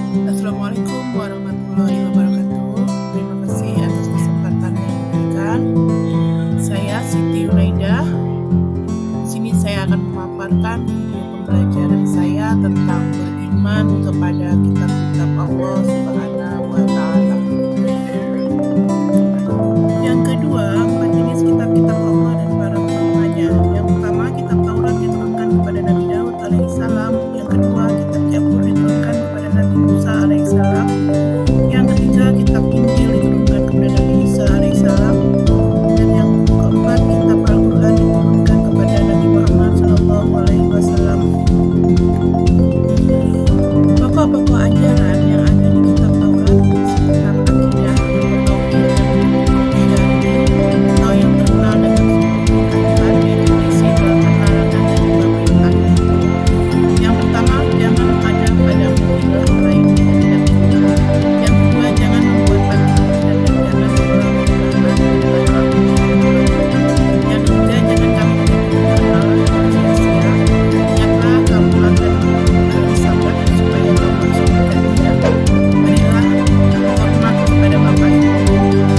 Assalamualaikum warahmatullahi wabarakatuh. Terima kasih atas kesempatan yang diberikan. Saya Siti Unaidah. Di sini saya akan memaparkan video pembelajaran saya tentang beriman kepada kitab-kitab Allah Subhanahu wa Ta'ala. Yang kedua, 4 jenis kitab-kitab Allah dan para pengikutnya. Yang pertama, kitab Taurat diturunkan kepada Nabi Daud alaihissalam. Yang kedua, kitab Zabur diturunkan kepada Nabi Musa alaihissalam. Yang ketiga, kitab Injil diturunkan kepada Nabi Isa alaihissalam. Dan yang keempat, kitab Al-Quran diturunkan kepada Nabi Muhammad SAW. Pokok-pokok ajaran yang ada di kitab Taurat seputar akidah atau tauhid atau yang terkenal dengan Al-Quran, yaitu berisi 8 larangan dan 2 perintah. Yang pertama, jangan ada padamu ilah lain yang tidak benar. Yang kedua, jangan membuat patung dan jangan berlama-lama. Yang ketiga, jangan kamu menyebutkan Allah dengan sia-sia. Ingatlah kamu akan hari Sabat supaya kamu bersyukur dia. Berilah hormat kepada bapak ibu.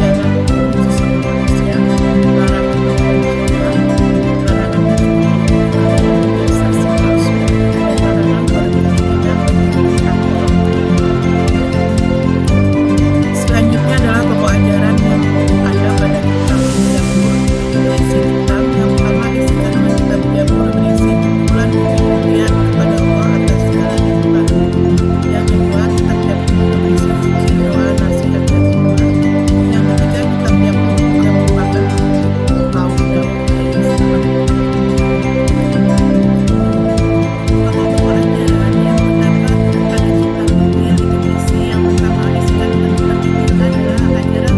Jangan membunuh sesama manusia. Larangan membuat zina, larangan membuat saksi palsu, dan larangan berkeyakinan menggunakan orang tua. Selanjutnya adalah pokok ajaran yang ada pada kitab Zabur, berisi tentang yang pertama, isi kandungan kitab Zabur berisi pujian kepada Allah atas segala nikmat. Yang kedua, kitab Zabur berisi zikir, doa, nasihat, dan hikmah. Yang ketiga, kitab Zabur juga merupakan kaum Daud alaihissalam. Pokok-pokok ajaran yang terdapat pada kitab Injil itu berisi yang pertama, isi kandungan kitab Injil adalah ajaran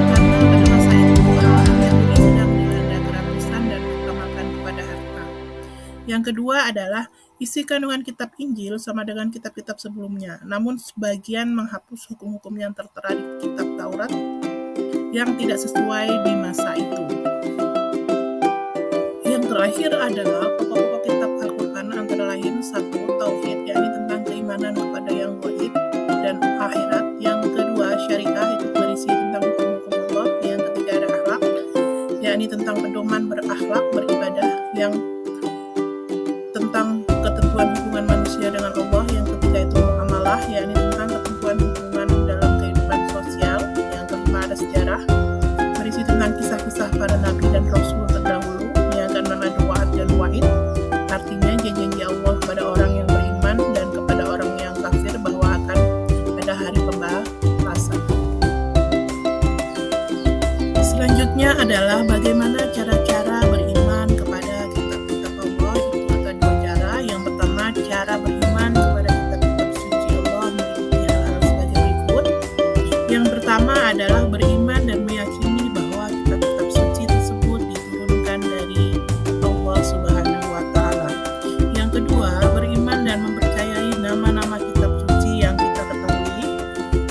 karena pada masa itu orang-orang Yahudi sedang dilanda kerakusan dan utamakan kepada harta. Yang kedua adalah isi kandungan kitab Injil sama dengan kitab-kitab sebelumnya, namun sebagian menghapus hukum-hukum yang tertera di kitab Taurat yang tidak sesuai di masa itu. Yang terakhir adalah pokok-pokok kitab Al-Quran, antara lain satu, tauhid, yakni tentang keimanan kepada yang gaib dan akhirat. Yang kedua, syariah, itu berisi tentang hukum-hukum Allah. Yang ketiga ada akhlak, yakni tentang pedoman berakhlak beribadah. Yang tentang ketentuan hubungan manusia dengan Allah. Yang ketiga itu muamalah, yakni tentang ketentuan hubungan dalam kehidupan sosial. Yang kelima ada sejarah, berisi tentang kisah-kisah para nabi dan rasul terdahulu yang akan mengandung wa'ad dan wa'id, artinya janji Allah kepada orang yang beriman dan kepada orang yang kafir bahwa akan ada hari pembalasan. Selanjutnya adalah bagaimana cara-cara beriman kepada kitab-kitab Allah. Itu ada 2 cara. Yang pertama, cara beriman kepada kitab-kitab suci Allah meliputi hal-hal sebagai berikut. Yang pertama adalah beriman dan meyakini bahwa kitab-kitab suci tersebut diturunkan dari Allah Subhanahu wa Ta'ala. Yang kedua, beriman dan mempercayai nama-nama kitab suci yang kita ketahui.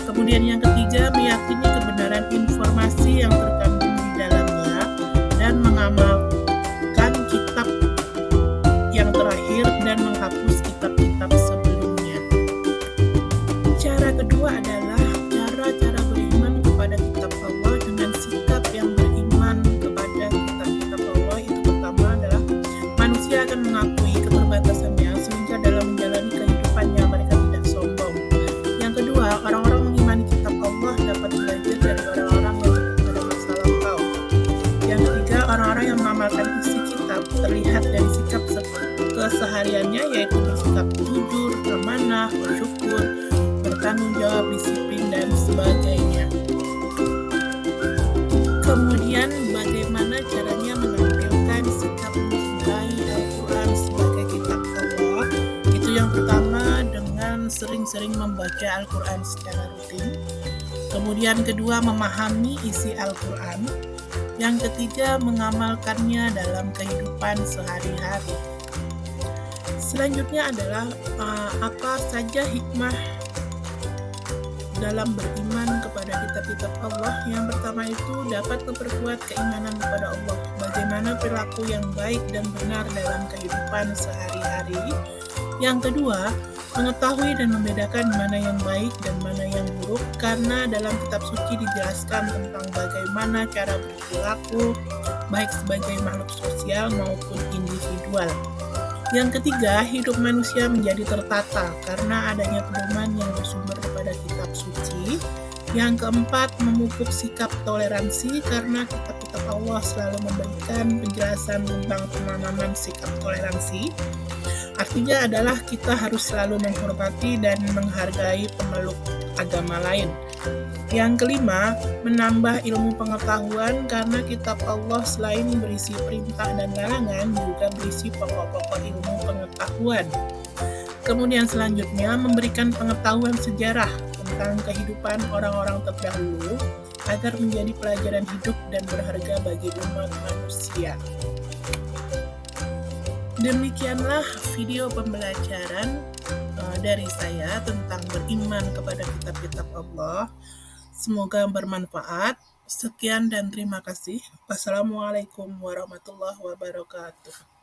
Kemudian yang ketiga, meyakini kebenaran informasi yang terkandung di dalamnya dan mengamalkan kitab yang terakhir dan menghapus kitab-kitab sebelumnya. Cara kedua adalah cara-cara beriman kepada kitab Allah dengan sikap yang beriman kepada kitab-kitab Allah. Itu pertama adalah manusia akan mengakui keterbatasannya sehingga dalam menjalani kehidupannya mereka tidak sombong. Yang kedua, orang-orang mengimani kitab Allah dapat belajar dari orang-orang yang hidup pada masa lampau. Yang ketiga, orang-orang yang mengamalkan isi kitab terlihat dari sikap kesehariannya, yaitu bersikap jujur, amanah, bersyukur, bertanggung jawab, disiplin, dan sebagainya. Kemudian bagaimana caranya menampilkan sikap mencintai Al-Quran sebagai kitab Allah? Itu yang pertama, dengan sering-sering membaca Al-Quran secara rutin. Kemudian kedua, memahami isi Al-Quran. Yang ketiga, mengamalkannya dalam kehidupan sehari-hari. Selanjutnya adalah apa saja hikmah dalam beriman kepada kitab-kitab Allah. Yang pertama itu dapat memperkuat keimanan kepada Allah, bagaimana perilaku yang baik dan benar dalam kehidupan sehari-hari. Yang kedua, mengetahui dan membedakan mana yang baik dan mana yang buruk, karena dalam kitab suci dijelaskan tentang bagaimana cara berperilaku baik sebagai makhluk sosial maupun individual. Yang ketiga, hidup manusia menjadi tertata karena adanya pedoman yang bersumber daripada kitab suci. Yang keempat, memupuk sikap toleransi karena kitab-kitab Allah selalu memberikan penjelasan tentang penanaman sikap toleransi. Artinya adalah kita harus selalu menghormati dan menghargai pemeluk agama lain. Yang kelima, menambah ilmu pengetahuan karena kitab Allah selain berisi perintah dan larangan juga berisi pokok-pokok ilmu pengetahuan. Kemudian selanjutnya, memberikan pengetahuan sejarah tentang kehidupan orang-orang terdahulu agar menjadi pelajaran hidup dan berharga bagi umat manusia. Demikianlah video pembelajaran dari saya tentang beriman kepada kitab-kitab Allah. Semoga bermanfaat. Sekian dan terima kasih. Wassalamualaikum warahmatullahi wabarakatuh.